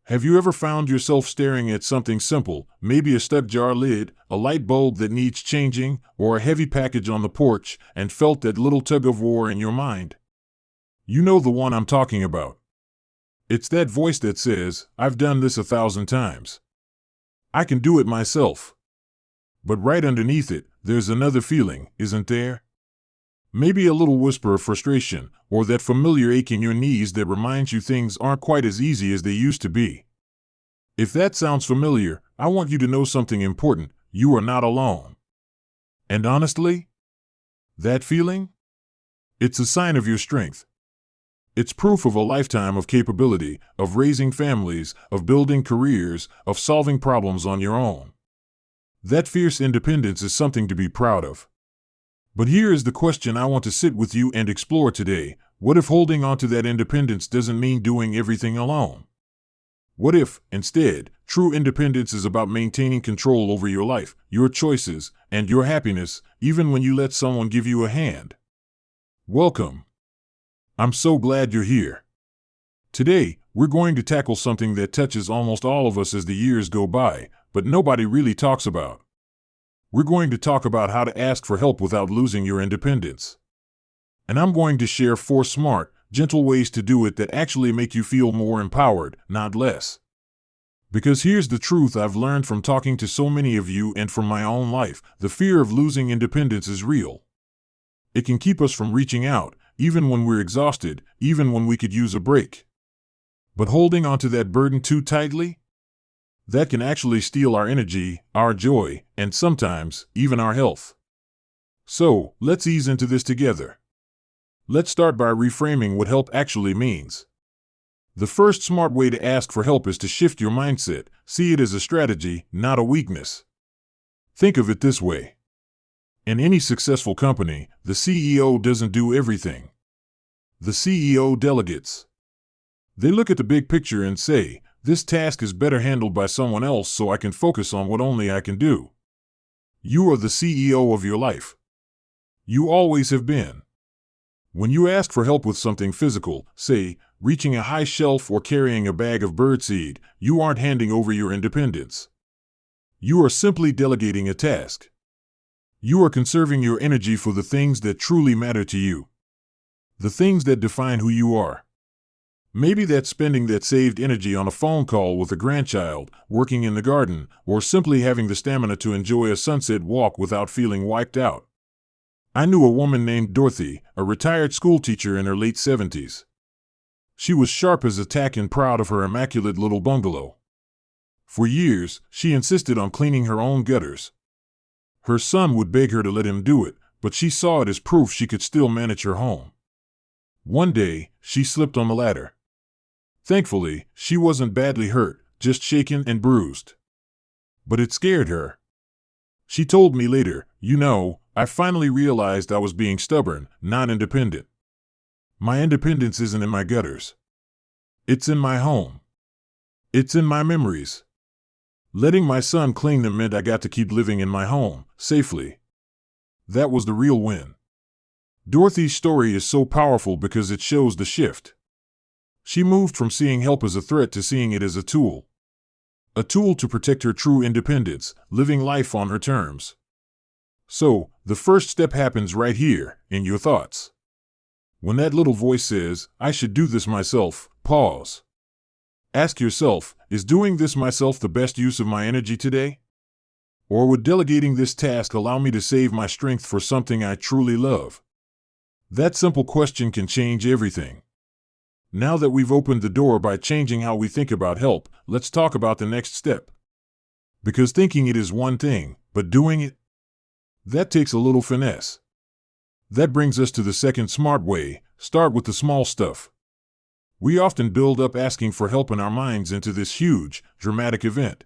Have you ever found yourself staring at something simple, maybe a stuck jar lid, a light bulb that needs changing, or a heavy package on the porch, and felt that little tug of war in your mind? You know the one I'm talking about. It's that voice that says, "I've done this 1,000 times. I can do it myself." But right underneath it, there's another feeling, isn't there? Maybe a little whisper of frustration, or that familiar ache in your knees that reminds you things aren't quite as easy as they used to be. If that sounds familiar, I want you to know something important: you are not alone. And honestly, that feeling? It's a sign of your strength. It's proof of a lifetime of capability, of raising families, of building careers, of solving problems on your own. That fierce independence is something to be proud of. But here is the question I want to sit with you and explore today. What if holding on to that independence doesn't mean doing everything alone? What if, instead, true independence is about maintaining control over your life, your choices, and your happiness, even when you let someone give you a hand? Welcome. I'm so glad you're here. Today, we're going to tackle something that touches almost all of us as the years go by, but nobody really talks about. We're going to talk about how to ask for help without losing your independence. And I'm going to share 4 smart, gentle ways to do it that actually make you feel more empowered, not less. Because here's the truth I've learned from talking to so many of you and from my own life: the fear of losing independence is real. It can keep us from reaching out, even when we're exhausted, even when we could use a break. But holding onto that burden too tightly? That can actually steal our energy, our joy, and sometimes, even our health. So, let's ease into this together. Let's start by reframing what help actually means. The first smart way to ask for help is to shift your mindset. See it as a strategy, not a weakness. Think of it this way. In any successful company, the CEO doesn't do everything. The CEO delegates. They look at the big picture and say, "This task is better handled by someone else so I can focus on what only I can do." You are the CEO of your life. You always have been. When you ask for help with something physical, say, reaching a high shelf or carrying a bag of birdseed, you aren't handing over your independence. You are simply delegating a task. You are conserving your energy for the things that truly matter to you. The things that define who you are. Maybe that's spending that saved energy on a phone call with a grandchild, working in the garden, or simply having the stamina to enjoy a sunset walk without feeling wiped out. I knew a woman named Dorothy, a retired schoolteacher in her late 70s. She was sharp as a tack and proud of her immaculate little bungalow. For years, she insisted on cleaning her own gutters. Her son would beg her to let him do it, but she saw it as proof she could still manage her home. One day, she slipped on the ladder. Thankfully, she wasn't badly hurt, just shaken and bruised. But it scared her. She told me later, I finally realized I was being stubborn, not independent. My independence isn't in my gutters. It's in my home. It's in my memories. Letting my son clean them meant I got to keep living in my home, safely. That was the real win. Dorothy's story is so powerful because it shows the shift. She moved from seeing help as a threat to seeing it as a tool. A tool to protect her true independence, living life on her terms. So, the first step happens right here, in your thoughts. When that little voice says, "I should do this myself," pause. Ask yourself, is doing this myself the best use of my energy today? Or would delegating this task allow me to save my strength for something I truly love? That simple question can change everything. Now that we've opened the door by changing how we think about help, let's talk about the next step. Because thinking it is one thing, but doing it? That takes a little finesse. That brings us to the second smart way: start with the small stuff. We often build up asking for help in our minds into this huge, dramatic event.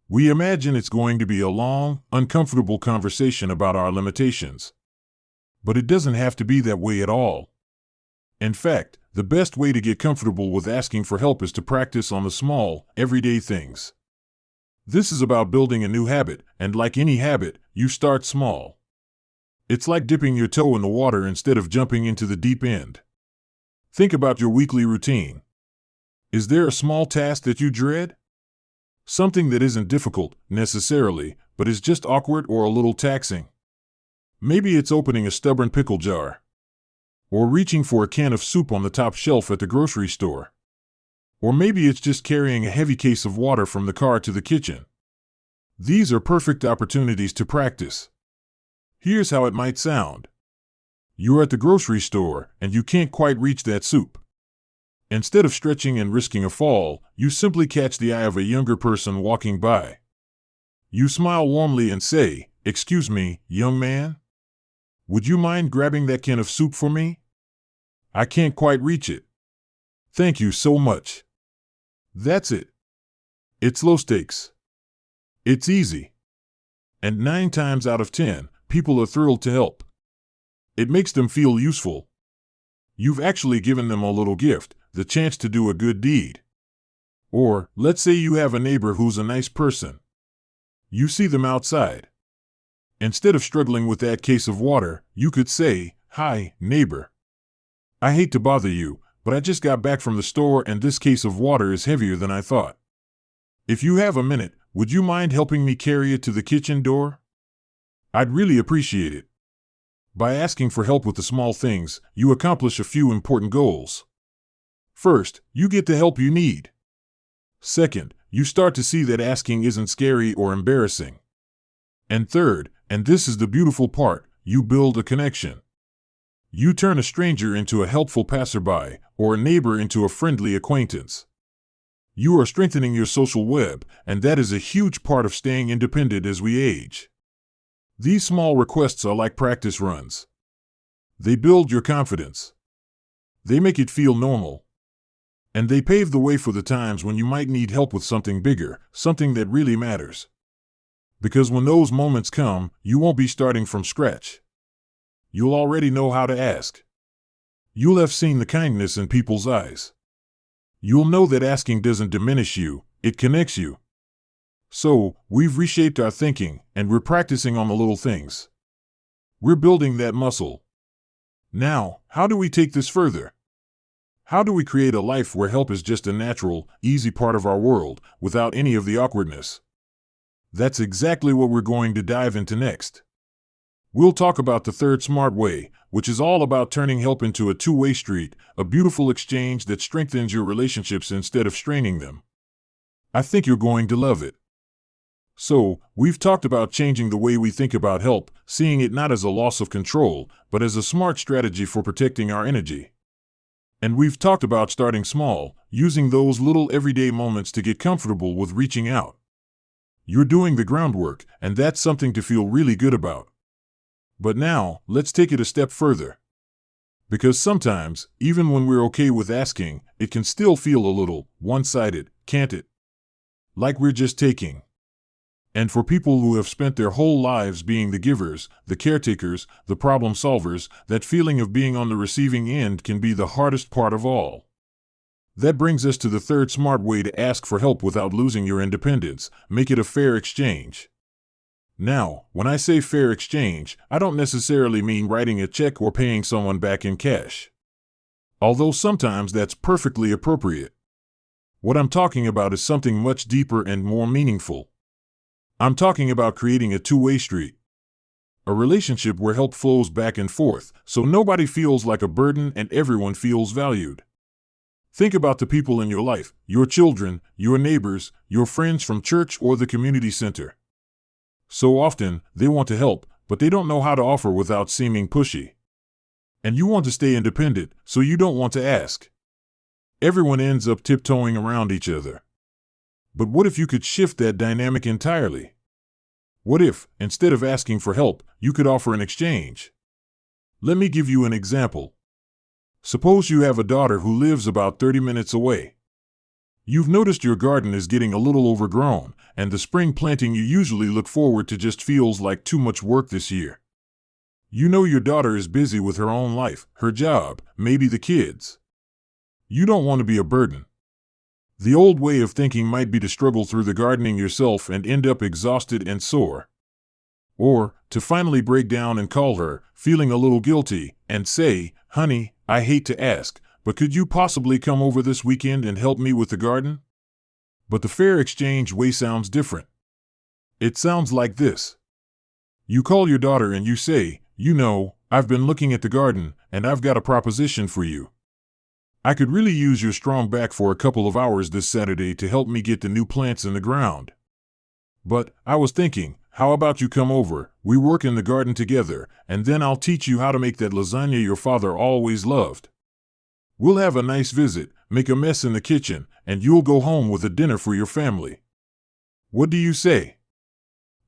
We imagine it's going to be a long, uncomfortable conversation about our limitations. But it doesn't have to be that way at all. In fact, the best way to get comfortable with asking for help is to practice on the small, everyday things. This is about building a new habit, and like any habit, you start small. It's like dipping your toe in the water instead of jumping into the deep end. Think about your weekly routine. Is there a small task that you dread? Something that isn't difficult, necessarily, but is just awkward or a little taxing. Maybe it's opening a stubborn pickle jar. Or reaching for a can of soup on the top shelf at the grocery store. Or maybe it's just carrying a heavy case of water from the car to the kitchen. These are perfect opportunities to practice. Here's how it might sound. You're at the grocery store and you can't quite reach that soup. Instead of stretching and risking a fall, you simply catch the eye of a younger person walking by. You smile warmly and say, "Excuse me, young man? Would you mind grabbing that can of soup for me? I can't quite reach it. Thank you so much." That's it. It's low stakes. It's easy. And 9 times out of 10, people are thrilled to help. It makes them feel useful. You've actually given them a little gift, the chance to do a good deed. Or, let's say you have a neighbor who's a nice person. You see them outside. Instead of struggling with that case of water, you could say, "Hi, neighbor. I hate to bother you, but I just got back from the store and this case of water is heavier than I thought. If you have a minute, would you mind helping me carry it to the kitchen door? I'd really appreciate it." By asking for help with the small things, you accomplish a few important goals. First, you get the help you need. Second, you start to see that asking isn't scary or embarrassing. And third, and this is the beautiful part, you build a connection. You turn a stranger into a helpful passerby, or a neighbor into a friendly acquaintance. You are strengthening your social web, and that is a huge part of staying independent as we age. These small requests are like practice runs. They build your confidence. They make it feel normal. And they pave the way for the times when you might need help with something bigger, something that really matters. Because when those moments come, you won't be starting from scratch. You'll already know how to ask. You'll have seen the kindness in people's eyes. You'll know that asking doesn't diminish you, it connects you. So, we've reshaped our thinking, and we're practicing on the little things. We're building that muscle. Now, how do we take this further? How do we create a life where help is just a natural, easy part of our world, without any of the awkwardness? That's exactly what we're going to dive into next. We'll talk about the third smart way, which is all about turning help into a two-way street, a beautiful exchange that strengthens your relationships instead of straining them. I think you're going to love it. So, we've talked about changing the way we think about help, seeing it not as a loss of control, but as a smart strategy for protecting our energy. And we've talked about starting small, using those little everyday moments to get comfortable with reaching out. You're doing the groundwork, and that's something to feel really good about. But now, let's take it a step further. Because sometimes, even when we're okay with asking, it can still feel a little one-sided, can't it? Like we're just taking. And for people who have spent their whole lives being the givers, the caretakers, the problem solvers, that feeling of being on the receiving end can be the hardest part of all. That brings us to the third smart way to ask for help without losing your independence: make it a fair exchange. Now, when I say fair exchange, I don't necessarily mean writing a check or paying someone back in cash. Although sometimes that's perfectly appropriate. What I'm talking about is something much deeper and more meaningful. I'm talking about creating a two-way street. A relationship where help flows back and forth, so nobody feels like a burden and everyone feels valued. Think about the people in your life, your children, your neighbors, your friends from church or the community center. So often, they want to help, but they don't know how to offer without seeming pushy. And you want to stay independent, so you don't want to ask. Everyone ends up tiptoeing around each other. But what if you could shift that dynamic entirely? What if, instead of asking for help, you could offer an exchange? Let me give you an example. Suppose you have a daughter who lives about 30 minutes away. You've noticed your garden is getting a little overgrown, and the spring planting you usually look forward to just feels like too much work this year. You know your daughter is busy with her own life, her job, maybe the kids. You don't want to be a burden. The old way of thinking might be to struggle through the gardening yourself and end up exhausted and sore. Or, to finally break down and call her, feeling a little guilty, and say, "Honey, I hate to ask, but could you possibly come over this weekend and help me with the garden? But the fair exchange way sounds different. It sounds like this. You call your daughter and you say, I've been looking at the garden, and I've got a proposition for you. I could really use your strong back for a couple of hours this Saturday to help me get the new plants in the ground. But I was thinking, how about you come over, we work in the garden together, and then I'll teach you how to make that lasagna your father always loved. We'll have a nice visit, make a mess in the kitchen, and you'll go home with a dinner for your family. What do you say?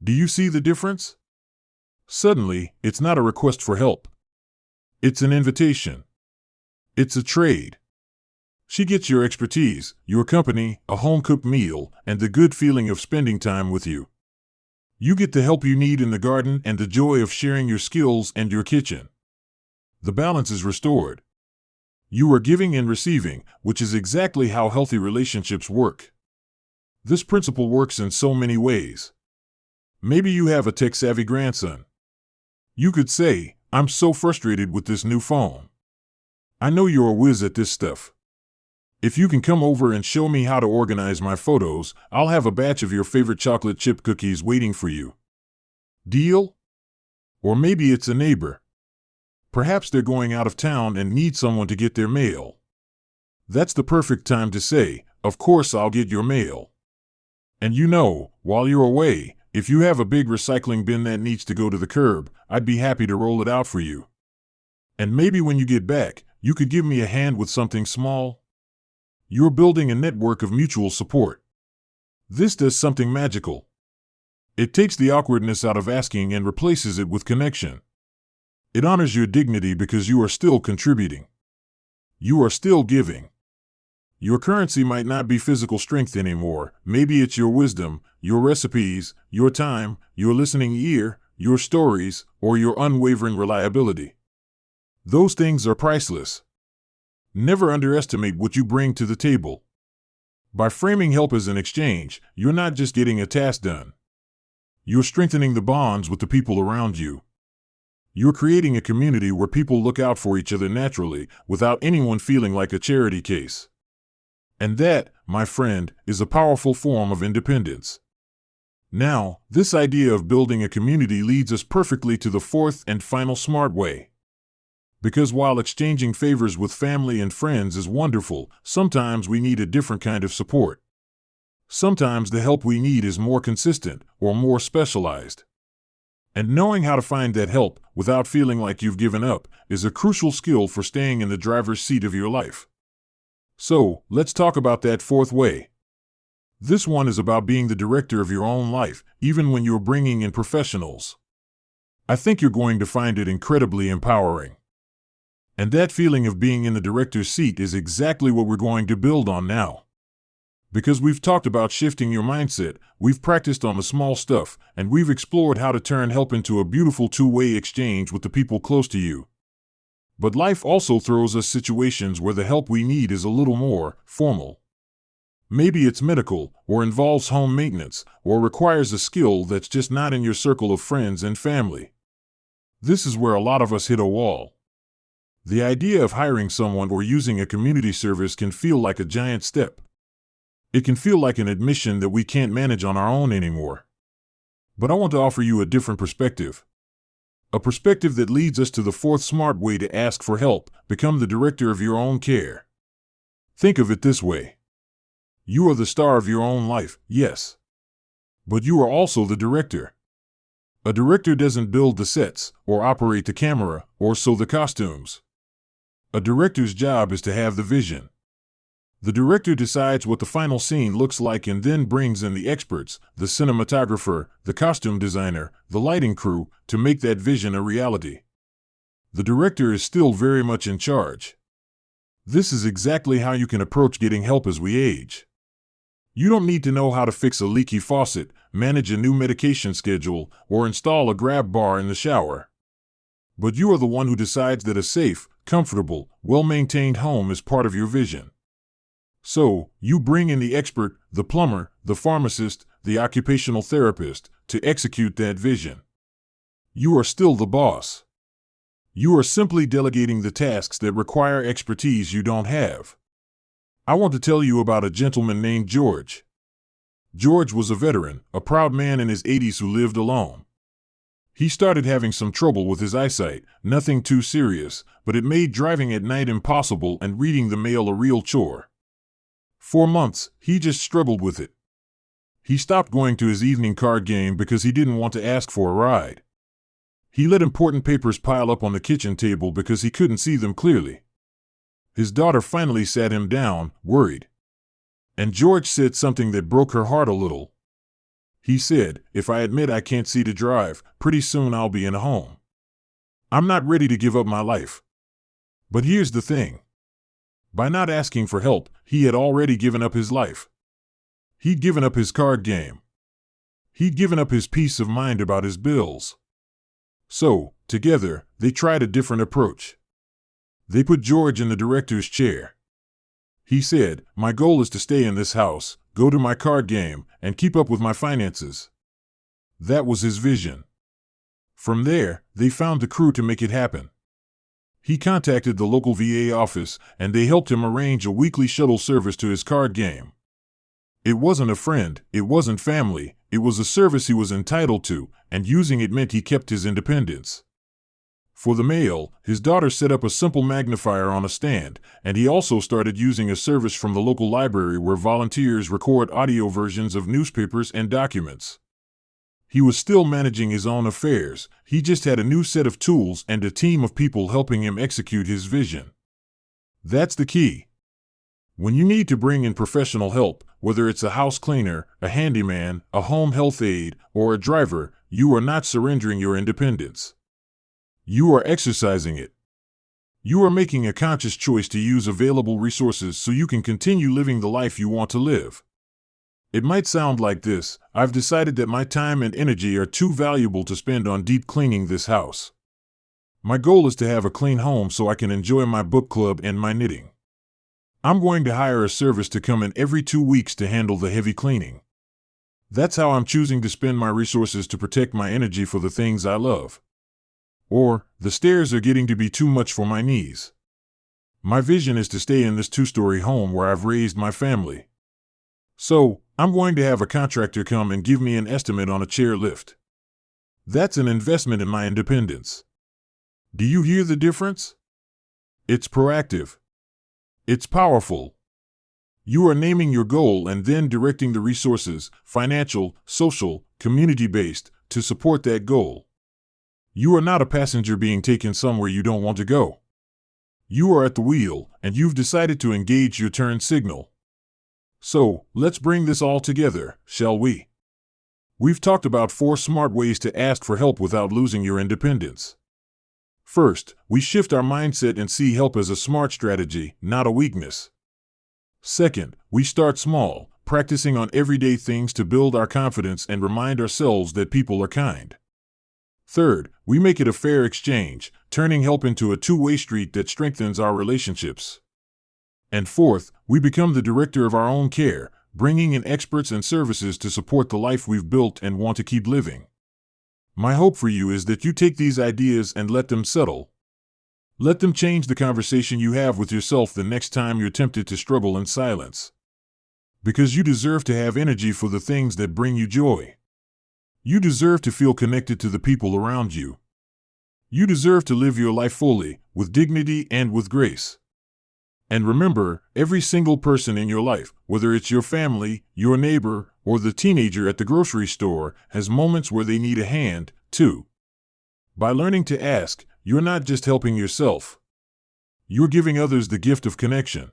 Do you see the difference? Suddenly, it's not a request for help. It's an invitation. It's a trade. She gets your expertise, your company, a home-cooked meal, and the good feeling of spending time with you. You get the help you need in the garden and the joy of sharing your skills and your kitchen. The balance is restored. You are giving and receiving, which is exactly how healthy relationships work. This principle works in so many ways. Maybe you have a tech-savvy grandson. You could say, I'm so frustrated with this new phone. I know you're a whiz at this stuff. If you can come over and show me how to organize my photos, I'll have a batch of your favorite chocolate chip cookies waiting for you. Deal? Or maybe it's a neighbor. Perhaps they're going out of town and need someone to get their mail. That's the perfect time to say, of course I'll get your mail. And while you're away, if you have a big recycling bin that needs to go to the curb, I'd be happy to roll it out for you. And maybe when you get back, you could give me a hand with something small. You're building a network of mutual support. This does something magical. It takes the awkwardness out of asking and replaces it with connection. It honors your dignity because you are still contributing. You are still giving. Your currency might not be physical strength anymore. Maybe it's your wisdom, your recipes, your time, your listening ear, your stories, or your unwavering reliability. Those things are priceless. Never underestimate what you bring to the table. By framing help as an exchange, you're not just getting a task done. You're strengthening the bonds with the people around you. You're creating a community where people look out for each other naturally, without anyone feeling like a charity case. And that, my friend, is a powerful form of independence. Now, this idea of building a community leads us perfectly to the fourth and final smart way. Because while exchanging favors with family and friends is wonderful, sometimes we need a different kind of support. Sometimes the help we need is more consistent or more specialized. And knowing how to find that help without feeling like you've given up is a crucial skill for staying in the driver's seat of your life. So, let's talk about that fourth way. This one is about being the director of your own life, even when you're bringing in professionals. I think you're going to find it incredibly empowering. And that feeling of being in the director's seat is exactly what we're going to build on now. Because we've talked about shifting your mindset, we've practiced on the small stuff, and we've explored how to turn help into a beautiful two-way exchange with the people close to you. But life also throws us situations where the help we need is a little more formal. Maybe it's medical, or involves home maintenance, or requires a skill that's just not in your circle of friends and family. This is where a lot of us hit a wall. The idea of hiring someone or using a community service can feel like a giant step. It can feel like an admission that we can't manage on our own anymore. But I want to offer you a different perspective. A perspective that leads us to the fourth smart way to ask for help: become the director of your own care. Think of it this way. You are the star of your own life, yes. But you are also the director. A director doesn't build the sets, or operate the camera, or sew the costumes. A director's job is to have the vision. The director decides what the final scene looks like and then brings in the experts, the cinematographer, the costume designer, the lighting crew, to make that vision a reality. The director is still very much in charge. This is exactly how you can approach getting help as we age. You don't need to know how to fix a leaky faucet, manage a new medication schedule, or install a grab bar in the shower. But you are the one who decides that a safe, comfortable, well-maintained home is part of your vision. So, you bring in the expert, the plumber, the pharmacist, the occupational therapist, to execute that vision. You are still the boss. You are simply delegating the tasks that require expertise you don't have. I want to tell you about a gentleman named George. George was a veteran, a proud man in his 80s who lived alone. He started having some trouble with his eyesight, nothing too serious, but it made driving at night impossible and reading the mail a real chore. For months, he just struggled with it. He stopped going to his evening card game because he didn't want to ask for a ride. He let important papers pile up on the kitchen table because he couldn't see them clearly. His daughter finally sat him down, worried. And George said something that broke her heart a little. He said, "If I admit I can't see to drive, pretty soon I'll be in a home. I'm not ready to give up my life." But here's the thing. By not asking for help, he had already given up his life. He'd given up his card game. He'd given up his peace of mind about his bills. So, together, they tried a different approach. They put George in the director's chair. He said, "My goal is to stay in this house, go to my card game, and keep up with my finances." That was his vision. From there, they found the crew to make it happen. He contacted the local VA office, and they helped him arrange a weekly shuttle service to his card game. It wasn't a friend, it wasn't family, it was a service he was entitled to, and using it meant he kept his independence. For the mail, his daughter set up a simple magnifier on a stand, and he also started using a service from the local library where volunteers record audio versions of newspapers and documents. He was still managing his own affairs, he just had a new set of tools and a team of people helping him execute his vision. That's the key. When you need to bring in professional help, whether it's a house cleaner, a handyman, a home health aide, or a driver, you are not surrendering your independence. You are exercising it. You are making a conscious choice to use available resources so you can continue living the life you want to live. It might sound like this: "I've decided that my time and energy are too valuable to spend on deep cleaning this house. My goal is to have a clean home so I can enjoy my book club and my knitting. I'm going to hire a service to come in every 2 weeks to handle the heavy cleaning. That's how I'm choosing to spend my resources to protect my energy for the things I love." Or, "The stairs are getting to be too much for my knees. My vision is to stay in this 2-story home where I've raised my family. So, I'm going to have a contractor come and give me an estimate on a chair lift. That's an investment in my independence." Do you hear the difference? It's proactive. It's powerful. You are naming your goal and then directing the resources, financial, social, community-based, to support that goal. You are not a passenger being taken somewhere you don't want to go. You are at the wheel, and you've decided to engage your turn signal. So, let's bring this all together, shall we? We've talked about 4 smart ways to ask for help without losing your independence. First, we shift our mindset and see help as a smart strategy, not a weakness. Second, we start small, practicing on everyday things to build our confidence and remind ourselves that people are kind. Third, we make it a fair exchange, turning help into a 2-way street that strengthens our relationships. And fourth, we become the director of our own care, bringing in experts and services to support the life we've built and want to keep living. My hope for you is that you take these ideas and let them settle. Let them change the conversation you have with yourself the next time you're tempted to struggle in silence. Because you deserve to have energy for the things that bring you joy. You deserve to feel connected to the people around you. You deserve to live your life fully, with dignity and with grace. And remember, every single person in your life, whether it's your family, your neighbor, or the teenager at the grocery store, has moments where they need a hand, too. By learning to ask, you're not just helping yourself. You're giving others the gift of connection.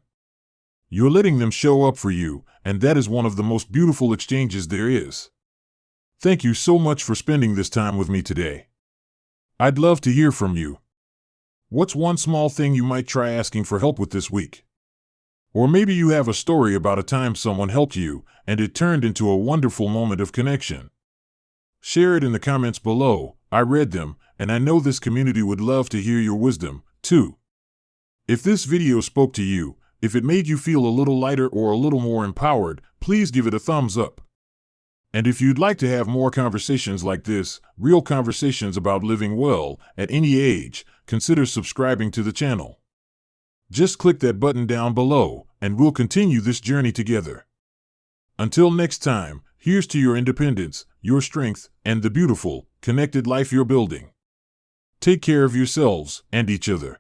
You're letting them show up for you, and that is one of the most beautiful exchanges there is. Thank you so much for spending this time with me today. I'd love to hear from you. What's one small thing you might try asking for help with this week? Or maybe you have a story about a time someone helped you, and it turned into a wonderful moment of connection. Share it in the comments below. I read them, and I know this community would love to hear your wisdom, too. If this video spoke to you, if it made you feel a little lighter or a little more empowered, please give it a thumbs up. And if you'd like to have more conversations like this, real conversations about living well at any age, consider subscribing to the channel. Just click that button down below, and we'll continue this journey together. Until next time, here's to your independence, your strength, and the beautiful, connected life you're building. Take care of yourselves and each other.